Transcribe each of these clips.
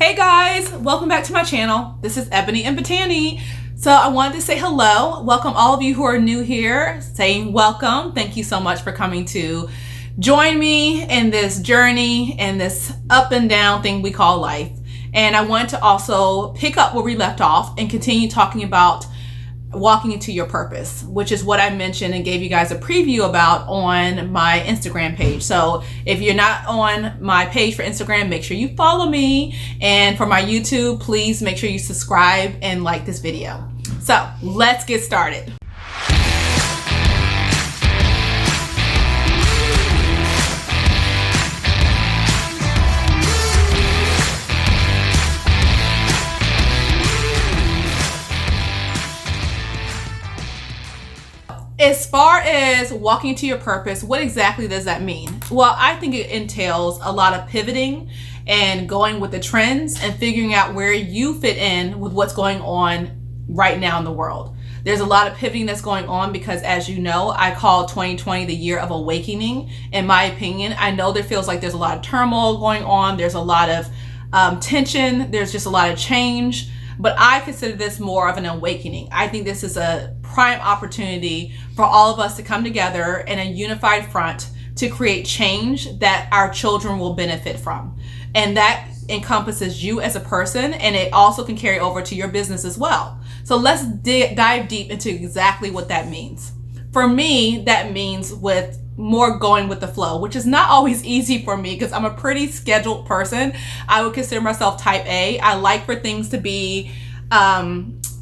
Hey guys, welcome back to my channel. This is Ebony and Botany. So I wanted to say hello. Welcome all of you who are new here. Saying welcome. Thank you so much for coming to join me in this journey and this up and down thing we call life. And I want to also pick up where we left off and continue talking about walking into your purpose, which is what I mentioned and gave you guys a preview about on my Instagram page. So if you're not on my page for Instagram, make sure you follow me. And for my YouTube, please make sure you subscribe and like this video. So let's get started. As far as walking to your purpose, what exactly does that mean? Well, I think it entails a lot of pivoting and going with the trends and figuring out where you fit in with what's going on right now in the world. There's a lot of pivoting that's going on because, as you know, I call 2020 the year of awakening. In my opinion, I know there feels like there's a lot of turmoil going on. There's a lot of tension. There's just a lot of change. But I consider this more of an awakening. I think this is a prime opportunity for all of us to come together in a unified front to create change that our children will benefit from. And that encompasses you as a person, and it also can carry over to your business as well. So let's dive deep into exactly what that means. For me, that means with more going with the flow, which is not always easy for me because I'm a pretty scheduled person. I would consider myself type A. I like for things to be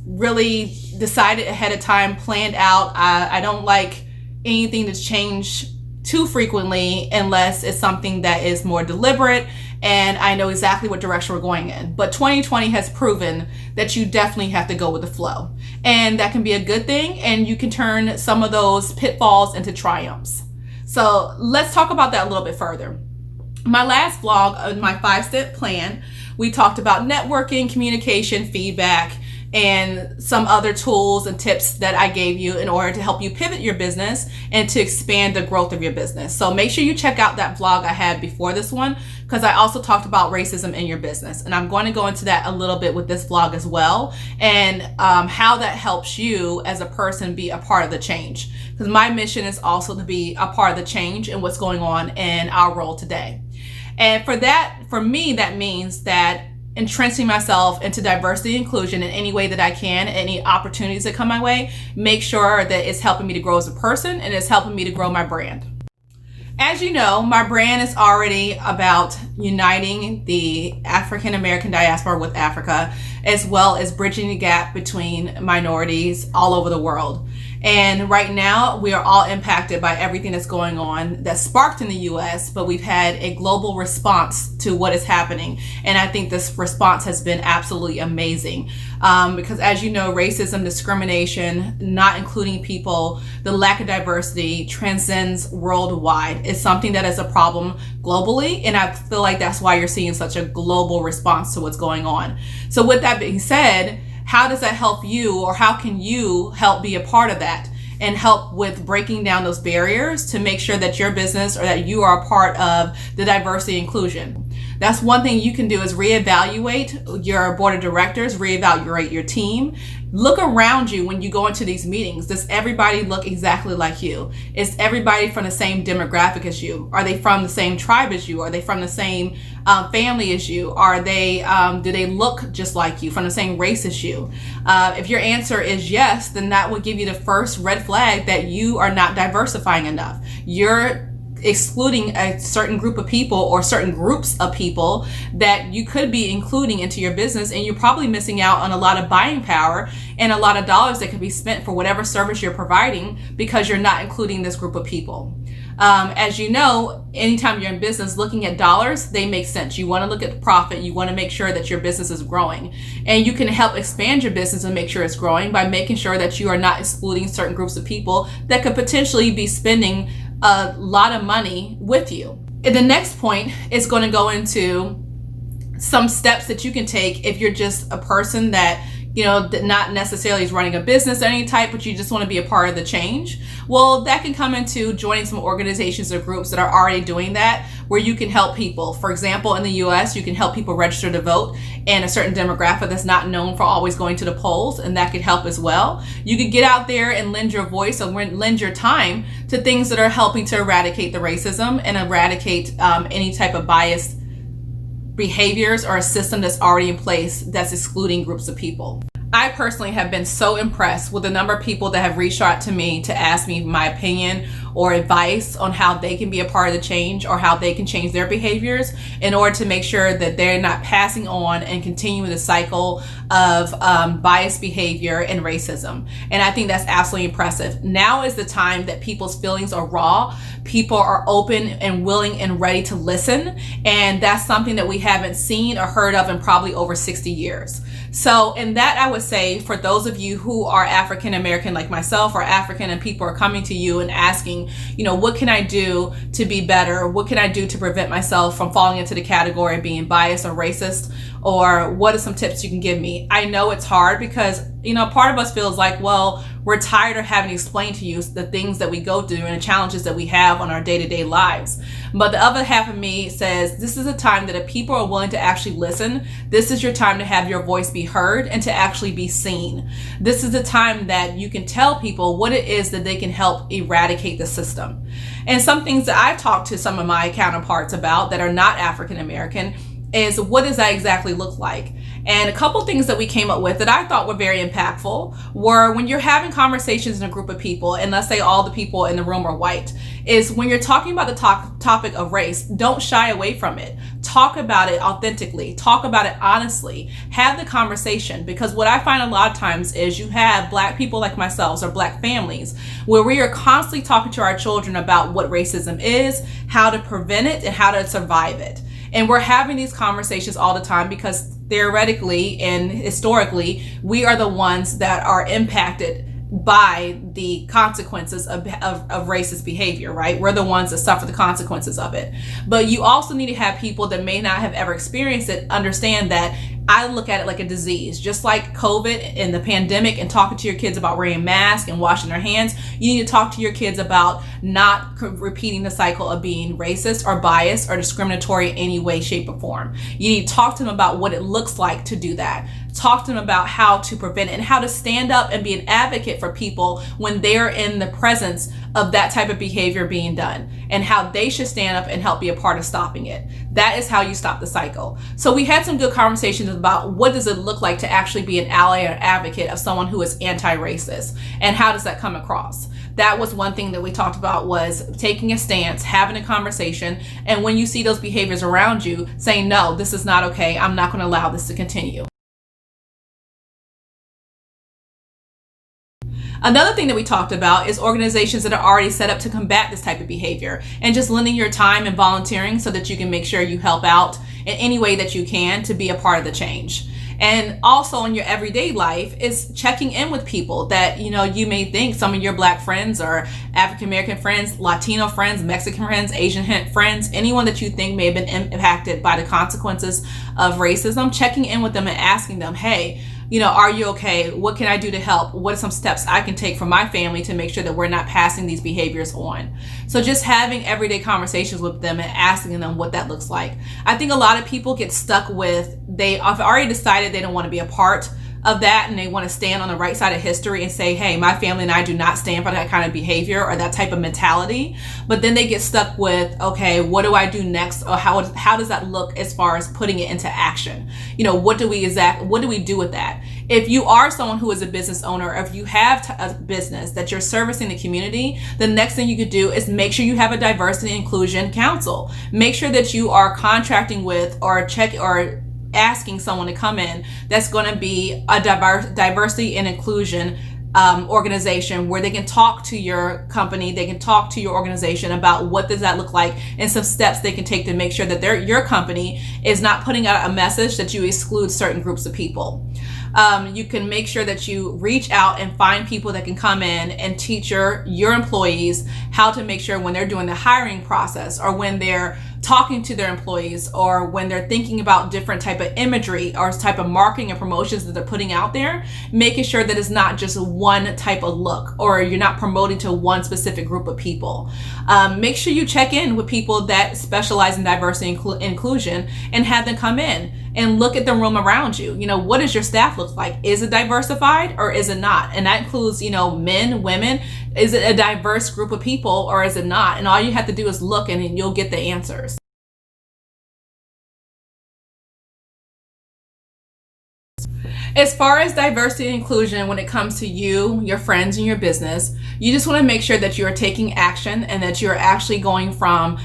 really decided ahead of time, planned out. I don't like anything to change too frequently unless it's something that is more deliberate and I know exactly what direction we're going in. But 2020 has proven that you definitely have to go with the flow. And that can be a good thing, and you can turn some of those pitfalls into triumphs. So let's talk about that a little bit further. My last vlog, my 5-step plan, we talked about networking, communication, feedback, and some other tools and tips that I gave you in order to help you pivot your business and to expand the growth of your business. So make sure you check out that vlog I had before this one, because I also talked about racism in your business. And I'm going to go into that a little bit with this vlog as well, and how that helps you as a person be a part of the change. Because my mission is also to be a part of the change and what's going on in our world today. And for me, that means that entrenching myself into diversity and inclusion in any way that I can, any opportunities that come my way, make sure that it's helping me to grow as a person and it's helping me to grow my brand. As you know, my brand is already about uniting the African American diaspora with Africa, as well as bridging the gap between minorities all over the world. And right now, we are all impacted by everything that's going on that sparked in the US, but we've had a global response to what is happening. And I think this response has been absolutely amazing. Because as you know, racism, discrimination, not including people, the lack of diversity transcends worldwide. It's something that is a problem globally. And I feel like that's why you're seeing such a global response to what's going on. So with that being said, how does that help you, or how can you help be a part of that and help with breaking down those barriers to make sure that your business or that you are a part of the diversity inclusion? That's one thing you can do, is reevaluate your board of directors, reevaluate your team. Look around you when you go into these meetings. Does everybody look exactly like you? Is everybody from the same demographic as you? Are they from the same tribe as you? Are they from the same family as you? Are they, do they look just like you, from the same race as you? If your answer is yes, then that will give you the first red flag that you are not diversifying enough. You're excluding a certain group of people or certain groups of people that you could be including into your business, and you're probably missing out on a lot of buying power and a lot of dollars that could be spent for whatever service you're providing because you're not including this group of people. As you know, anytime you're in business, looking at dollars, they make sense. You want to look at the profit. You want to make sure that your business is growing, and you can help expand your business and make sure it's growing by making sure that you are not excluding certain groups of people that could potentially be spending a lot of money with you. And the next point is going to go into some steps that you can take if you're just a person that not necessarily is running a business of any type, but you just want to be a part of the change. Well, that can come into joining some organizations or groups that are already doing that, where you can help people. For example, in the US, you can help people register to vote in a certain demographic that's not known for always going to the polls, and that could help as well. You could get out there and lend your voice or lend your time to things that are helping to eradicate the racism and eradicate any type of biased behaviors or a system that's already in place that's excluding groups of people. I personally have been so impressed with the number of people that have reached out to me to ask me my opinion or advice on how they can be a part of the change or how they can change their behaviors in order to make sure that they're not passing on and continuing the cycle of biased behavior and racism. And I think that's absolutely impressive. Now is the time that people's feelings are raw. People are open and willing and ready to listen. And that's something that we haven't seen or heard of in probably over 60 years. So in that, I would say for those of you who are African American like myself or African, and people are coming to you and asking, what can I do to be better? What can I do to prevent myself from falling into the category of being biased or racist? Or what are some tips you can give me? I know it's hard because, part of us feels like, well, we're tired of having to explain to you the things that we go through and the challenges that we have on our day-to-day lives. But the other half of me says, this is a time that if people are willing to actually listen, this is your time to have your voice be heard and to actually be seen. This is the time that you can tell people what it is that they can help eradicate the system. And some things that I've talked to some of my counterparts about that are not African American is, what does that exactly look like? And a couple things that we came up with that I thought were very impactful were, when you're having conversations in a group of people, and let's say all the people in the room are white, is when you're talking about the topic of race, don't shy away from it. Talk about it authentically. Talk about it honestly. Have the conversation, because what I find a lot of times is you have Black people like myself or Black families where we are constantly talking to our children about what racism is, how to prevent it, and how to survive it. And we're having these conversations all the time because theoretically and historically, we are the ones that are impacted by the consequences of racist behavior, right? We're the ones that suffer the consequences of it. But you also need to have people that may not have ever experienced it understand that I look at it like a disease, just like COVID and the pandemic, and talking to your kids about wearing masks and washing their hands. You need to talk to your kids about not repeating the cycle of being racist or biased or discriminatory in any way, shape, or form. You need to talk to them about what it looks like to do that. Talk to them about how to prevent it and how to stand up and be an advocate for people when they're in the presence of that type of behavior being done, and how they should stand up and help be a part of stopping it. That is how you stop the cycle. So we had some good conversations about what does it look like to actually be an ally or advocate of someone who is anti-racist, and how does that come across. That was one thing that we talked about, was taking a stance, having a conversation, and when you see those behaviors around you, saying, no, this is not okay. I'm not going to allow this to continue. Another thing that we talked about is organizations that are already set up to combat this type of behavior, and just lending your time and volunteering so that you can make sure you help out in any way that you can to be a part of the change. And also in your everyday life is checking in with people that, you may think some of your Black friends or African American friends, Latino friends, Mexican friends, Asian friends, anyone that you think may have been impacted by the consequences of racism, checking in with them and asking them, hey, are you okay? What can I do to help? What are some steps I can take for my family to make sure that we're not passing these behaviors on? So just having everyday conversations with them and asking them what that looks like. I think a lot of people get stuck with, they have already decided they don't want to be a part of that, and they want to stand on the right side of history and say, hey, my family and I do not stand for that kind of behavior or that type of mentality. But then they get stuck with, okay, what do I do next? Or how does that look as far as putting it into action? What do we do with that? If you are someone who is a business owner, or if you have a business that you're servicing the community, the next thing you could do is make sure you have a diversity and inclusion council. Make sure that you are contracting with or asking someone to come in that's going to be a diversity and inclusion organization, where they can talk to your company, they can talk to your organization about what does that look like, and some steps they can take to make sure that your company is not putting out a message that you exclude certain groups of people. You can make sure that you reach out and find people that can come in and teach your employees how to make sure when they're doing the hiring process, or when they're talking to their employees, or when they're thinking about different type of imagery or type of marketing and promotions that they're putting out there, making sure that it's not just one type of look, or you're not promoting to one specific group of people. Make sure you check in with people that specialize in diversity and inclusion, and have them come in and look at the room around you. What does your staff look like? Is it diversified or is it not? And that includes, men, women. Is it a diverse group of people or is it not? And all you have to do is look, and you'll get the answers. As far as diversity and inclusion, when it comes to you, your friends, and your business, you just want to make sure that you're taking action, and that you're actually going from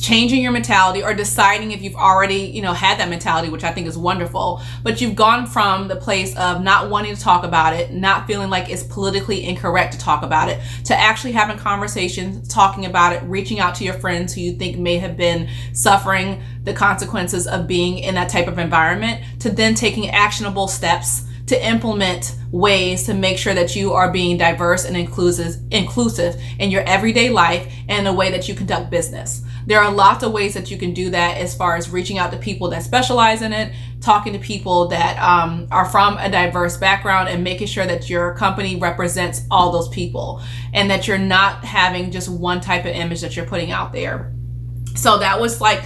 changing your mentality, or deciding if you've already, had that mentality, which I think is wonderful, but you've gone from the place of not wanting to talk about it, not feeling like it's politically incorrect to talk about it, to actually having conversations, talking about it, reaching out to your friends who you think may have been suffering the consequences of being in that type of environment, to then taking actionable steps to implement ways to make sure that you are being diverse and inclusive in your everyday life and the way that you conduct business. There are lots of ways that you can do that, as far as reaching out to people that specialize in it, talking to people that are from a diverse background, and making sure that your company represents all those people, and that you're not having just one type of image that you're putting out there. So that was like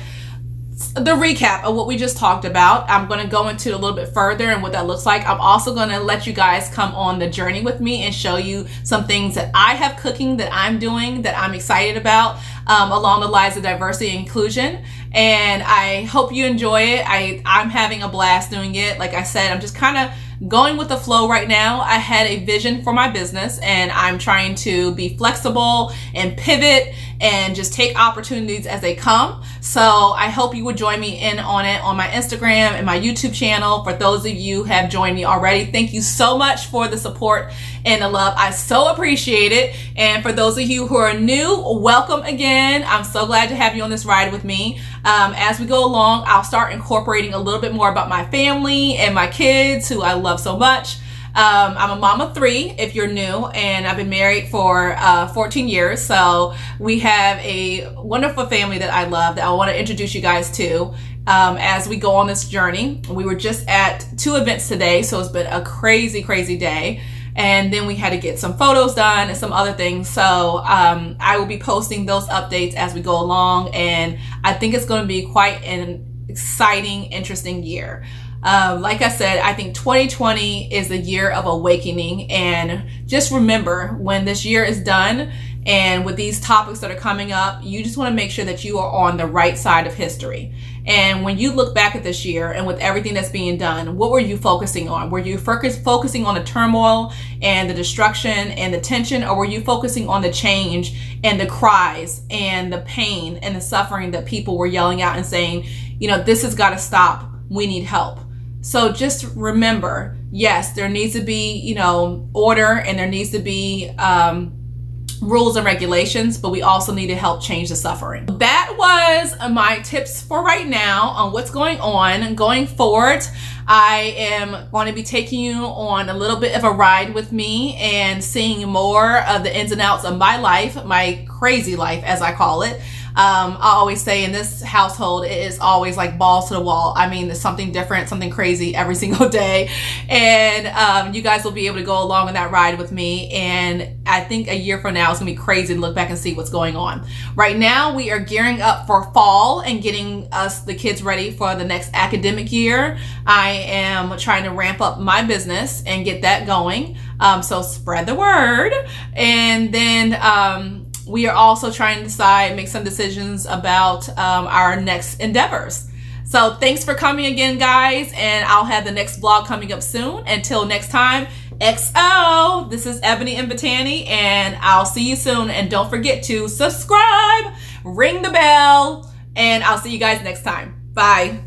the recap of what we just talked about. I'm going to go into it a little bit further and what that looks like. I'm also going to let you guys come on the journey with me and show you some things that I have cooking, that I'm doing, that I'm excited about, along the lines of diversity and inclusion. And I hope you enjoy it. I'm having a blast doing it. Like I said, I'm just kind of going with the flow right now. I had a vision for my business, and I'm trying to be flexible and pivot and just take opportunities as they come. So I hope you would join me in on it on my Instagram and my YouTube channel. For those of you who have joined me already, thank you so much for the support and the love. I so appreciate it. And for those of you who are new, welcome again. I'm so glad to have you on this ride with me. As we go along, I'll start incorporating a little bit more about my family and my kids, who I love so much. I'm a mom of 3, if you're new, and I've been married for 14 years. So we have a wonderful family that I love, that I want to introduce you guys to as we go on this journey. We were just at 2 events today, so it's been a crazy, crazy day. And then we had to get some photos done and some other things. So I will be posting those updates as we go along. And I think it's going to be quite an exciting, interesting year. Like I said, I think 2020 is the year of awakening. And just remember, when this year is done, and with these topics that are coming up, you just want to make sure that you are on the right side of history. And when you look back at this year, and with everything that's being done, what were you focusing on? Were you focusing on the turmoil and the destruction and the tension, or were you focusing on the change and the cries and the pain and the suffering that people were yelling out and saying, this has got to stop. We need help. So just remember, yes, there needs to be, order, and there needs to be rules and regulations, but we also need to help change the suffering. That was my tips for right now on what's going on. Going forward, I am going to be taking you on a little bit of a ride with me, and seeing more of the ins and outs of my life, my crazy life, as I call it. I always say in this household, it is always like balls to the wall. I mean, there's something different, something crazy every single day. And you guys will be able to go along on that ride with me. And I think a year from now, it's going to be crazy to look back and see what's going on. Right now, we are gearing up for fall and getting the kids ready for the next academic year. I am trying to ramp up my business and get that going. So spread the word. And then we are also trying to make some decisions about our next endeavors. So thanks for coming again, guys, and I'll have the next vlog coming up soon. Until next time, XO. This is Ebony and Botany, and I'll see you soon. And don't forget to subscribe, ring the bell, and I'll see you guys next time. Bye.